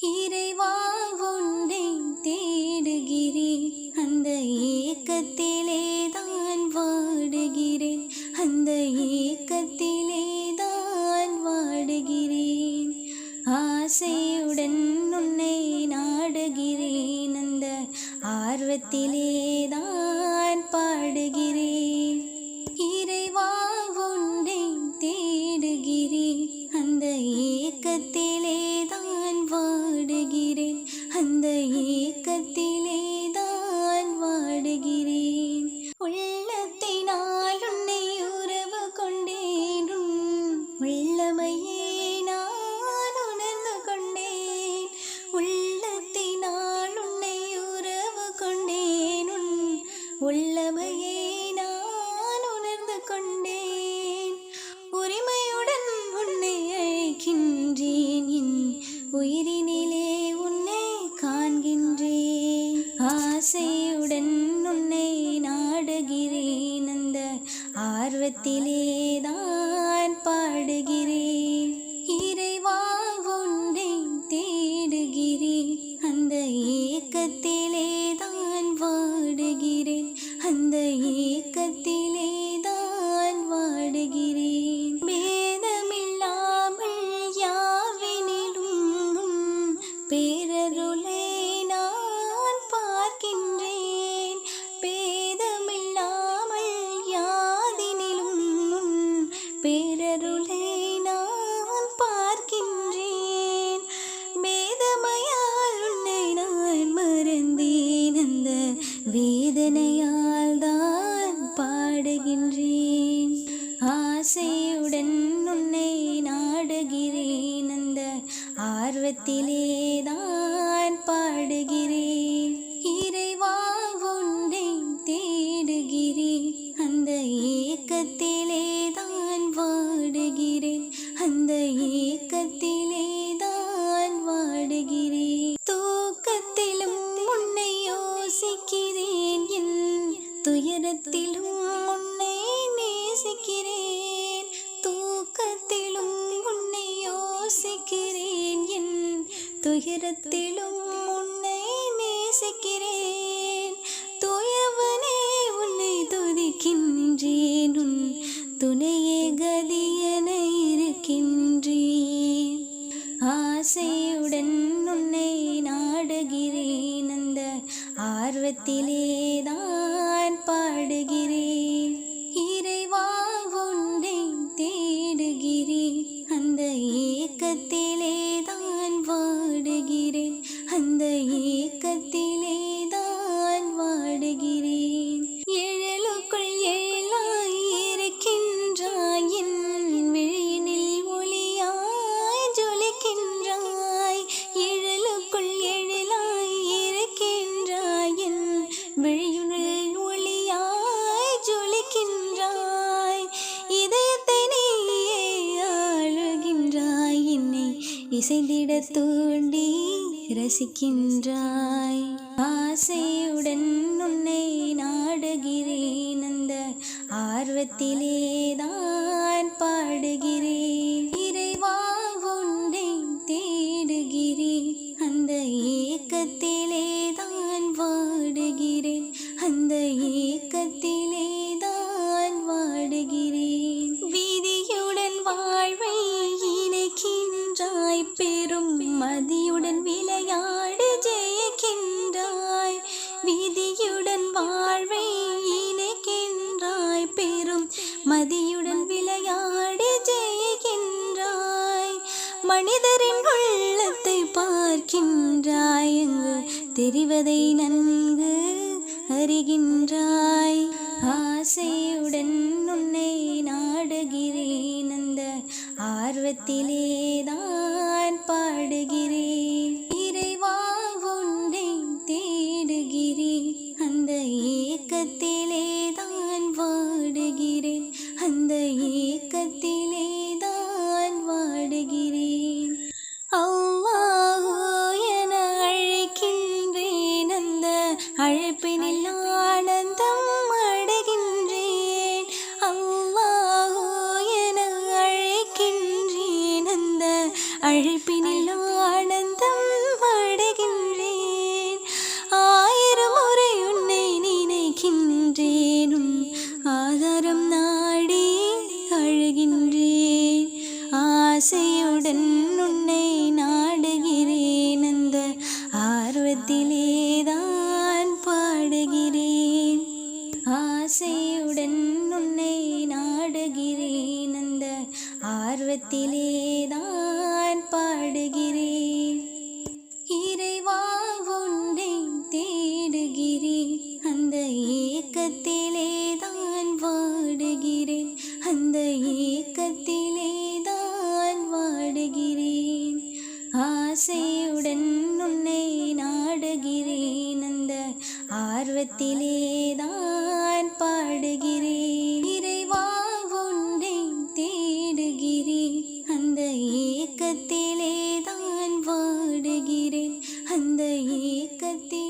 இறைவா உன்னை தேடுகிறேன், அந்த ஏக்கத்திலே தான் வாடுகிறேன், அந்த ஏக்கத்திலே தான் வாடுகிறேன். ஆசையுடன் உன்னை நாடுகிறேன், அந்த ஆர்வத்திலே தான் பாடுகிறேன். இறைவா உன்னை தேடுகிறேன், அந்த ஏக்கத்திலே தான் வாடுகிறேன், அந்த ஏக்கத்திலே தான் வாடுகிறேன். உள்ளத்தினால் உன்னை உறவு கொண்டேன், உள்ளமையே நான் உணர்ந்து கொண்டேன். உள்ளத்தினால் உன்னை உறவு கொண்டேன், உள்ளமையே நான் உணர்ந்து கொண்டேன். உரிமையுடன் உன்னை அழைக்கின்றேன், என் உயிரினிலே உன்னை காண்கின்றேன். ஆசையுடன் உன்னை நாடுகிறேன், அந்த ஆர்வத்திலே தான் பாடுகிறேன். இறைவா உன்னை தேடுகிறேன், அந்த ஏக்கத்திலே தான் வாடுகிறேன், அந்த ஏக்கத்திலே தான் வாடுகிறேன். பேதமில்லாமல் யாவினிலும் பேரருளை நான் பார்க்கின்றேன். பேதமில்லாமல் யாதினிலும் பேரருளை நான் பார்க்கின்றேன். வேதமையால் உன்னை நான் மறந்தேன், அந்த வேதனையால் தான் பாடுகின்றேன். ஆசையுடன் உன்னை நாடுகிறேன், அந்த ஆர்வத்திலே தான் பாடுகிறேன். இறைவா உன்னை தேடுகிறேன், அந்த ஏக்கத்திலே தான் வாடுகிறேன், அந்த ஏக்கத்திலே தான் வாடுகிறேன். தூக்கத்திலும் உன்னை யோசிக்கிறேன், என் துயரத்திலும் உன்னை நேசிக்கிறேன். தூக்கத்திலும் உன்னை யோசிக்கிறேன், என் துயரத்திலும் உன்னை நேசிக்கிறேன். தூயவனே உன்னை துதிக்கின்றேன், உன் துணையே கதியென இருக்கின்றேன். ஆசையுடன் உன்னை நாடுகிறேன், அந்த ஆர்வத்திலே தான் பாடுகிறேன். இறைவா உன்னை தேடுகிறேன், அந்த ஏக்கத்திலே தான் வாடுகிறேன், அந்த ஏக்கத்திலே தான் வாடுகிறேன். எழலுக்குள் எழலாய் இருக்கின்றாய், என் விழியினில் ஒளியாய் ஜொலிக்கின்றாய். எழலுக்குள் எழலாய் இருக்கின்றாய், என் விழியினில் ஒளியாய் ஜொலிக்கின்றாய். இதயத்தை நீயே ஆளுகின்றாய், என்னை இசைந்திட தூண்டி ரசிக்கின்றாய். ஆசையுடன் உன்னை நாடுகிறேன், அந்த ஆர்வத்திலே தான் பாடுகிறேன். இறைவா உன்னை தேடுகிறேன், அந்த ஏக்கத்திலே தான் வாடுகிறேன், அந்த ஏக்கத்திலே தான் வாடுகிறேன். விதியுடன் வாழ்வை இணைக்கின்றாய், பெரும் மதியுடன் விளையாடு ஜெயிக்கின்றாய். விதியுடன் வாழ்வை இணைக்கின்றாய், பெரும் மதியுடன் விளையாடு ஜெயிக்கின்றாய். மனிதரின் உள்ளத்தை பார்க்கின்றாய், எங்கு தெரிவதை நன்கு அறிகின்றாய். ஆசையுடன் உன்னை நாடுகிறேன், அந்த ஆர்வத்திலே தான் பாடுகிறேன். இறைவா உன்னை தேடுகிறேன், அந்த ஏக்கத்திலே தான் வாடுகிறேன், அந்த ஏக்கத்திலே தான் வாடுகிறேன். அல்லாஹ் என அழைக்கின்றேன், அந்த அழைப்பினில் ஆனந்தம் அடைகின்றேன். அல்லாஹ் என அழைக்கின்றேன், அந்த அழைப்பினில் ஆனந்தம் ஆசையுடன் உன்னை நாடுகிறேன் அந்த ஆர்வத்திலே தான் பாடுகிறேன் இறைவா உன்னை தேடுகிறேன் அந்த ஏக்கத்திலே தான் வாடுகிறேன் அந்த ஏக்கத்தில்